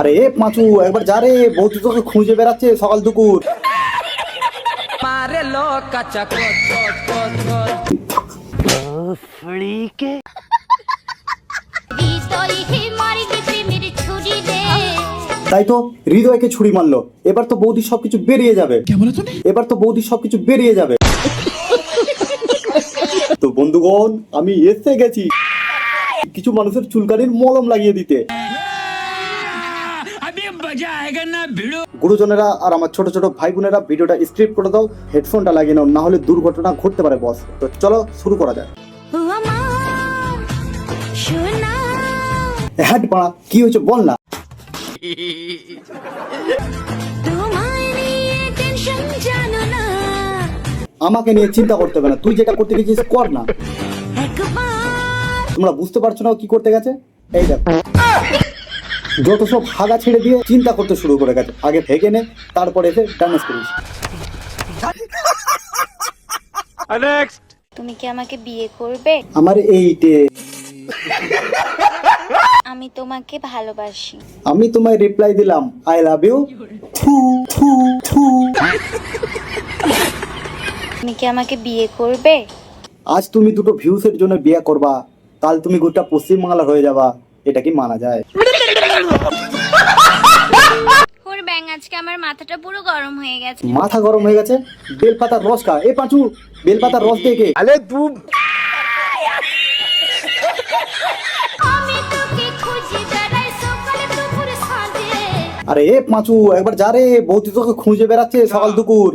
আরে পাঁচু একবার যা রে, বৌদি তোকে খুঁজে বেড়াচ্ছে সকাল দুপুর। मारे लो कच्चा कोच कोच कोच कोच ফ্রিকে তাই তো হৃদয়কে ছুরি মারলো, এবার তো বৌদি সবকিছু বেরিয়ে যাবে। এবার তো বৌদি সবকিছু বেরিয়ে যাবে। তো বন্ধুগণ, আমি এসে গেছি কিছু মানুষের চুলকানির মলম লাগিয়ে দিতে। গুরুজনেরা আর আমার ছোট ছোট ভাই বোনেরা ভিডিওটা স্ক্রিপ্ট করে দাও, হেডফোনটা লাগিয়ে নাও, না হলে দুর্ঘটনা ঘটতে পারে বস। তো চলো শুরু করা যায়। হ্যাঁ পাড়া, কি হয়েছে বল না। আমাকে নিয়ে চিন্তা করতে হবে না, তুই যেটা করতে গেছিস কর না। তোমরা বুঝতে পারছো না কি করতে গেছে? এই দেখ, যত সব হাগা ছেড়ে দিয়ে চিন্তা করতে শুরু করে গেছে। আগে ভেগে নে, তারপরে এসে ডান্স করিস। তুমি কি আমাকে বিয়ে করবে? আমার এইটে, আমি তোমাকে ভালোবাসি। আমি তোমায় রিপ্লাই দিলাম আই লাভ ইউ। তুমি কি আমাকে বিয়ে করবে? আজ তুমি দুটো ভিউসের জন্য বিয়ে করবা, কাল তুমি গোটা পশ্চিমবাংলার হয়ে যাবা, এটা কি মানা যায়? ওর ব্যাং, আজকে আমার মাথাটা পুরো গরম হয়ে গেছে। মাথা গরম হয়ে গেছে? বেলপাতার রস খা। এ পাঁচু, বেলপাতার রস দেখে আরে তুই আরে এ পাঁচু একবার যা রে, বৌদি তোকে খুঁজে বেড়াচ্ছে সকাল দুপুর।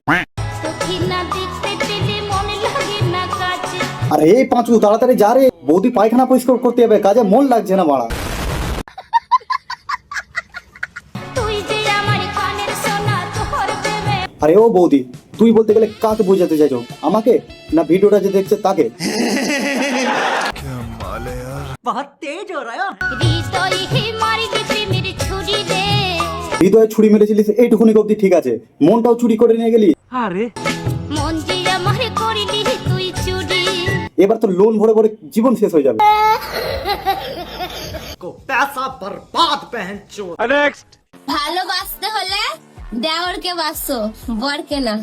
আরে এই পাঁচু তাড়াতাড়ি যা রে, বৌদি পায়খানা পরিষ্কার করতে হবে, কাজে মন লাগছে না মারা। আরে ও বৌদি, তুই বলতে গেলে কাকে বোঝাতে চাইছো, আমাকে না ভিডিওটা যে দেখছে তাকে? হৃদয়ে ছুরি মেরেছিলিস এইটুকুনি অব্দি ঠিক আছে, মনটাও চুরি করে নিয়ে গেলি। আরে এবার তো লোন ভরে ভরে জীবন শেষ হয়ে যাবে। নেক্সট ভালোবাসতে হলে দেওরকে বাসো, বরকে না।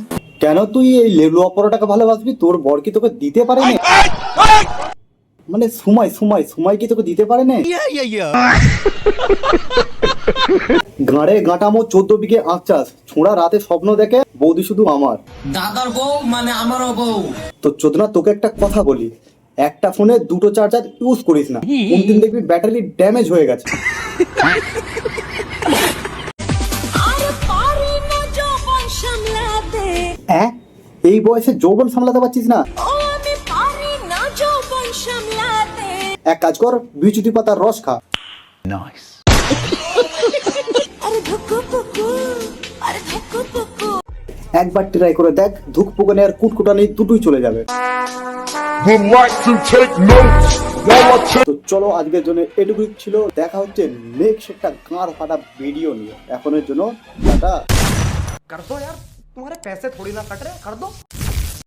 কেন তুই এই লেলুয়া পরোটাকে ভালোবাসবি? তোর বর কি তোকে দিতে পারে না? মানে সময় কি তোকে দিতে পারে না? গাঁড়ে গাঁটামো 14 বিঘে আখ চাষ, ছোঁড়া রাতে স্বপ্ন দেখে বৌদি শুধু আমার। दादर बউ মানে আমারও বউ। তো চোদনা, তোকে একটা কথা বলি, একটা ফোনে দুটো চার্জার ইউজ করিস না, কোন দিন দেখবি ব্যাটারি ড্যামেজ হয়ে গেছে। হ্যাঁ, এই বয়সে যৌবন সামলাতে পারছিস না? এক কাজ কর, বিচুতি পাতার রস খা। একবার ট্রাই করে দেখ, ধুক পুকানি আর কুটকুটানি দুটোই চলে যাবে। তো চলো আজকের জন্য এটুকুই ছিল, দেখা হচ্ছে নেক্সট একটা গাঁড় ফাটা ভিডিও নিয়ে। এখনের জন্য টাটা। कर दो यार, तुम्हारे पैसे थोड़ी ना कट रहे, कर दो।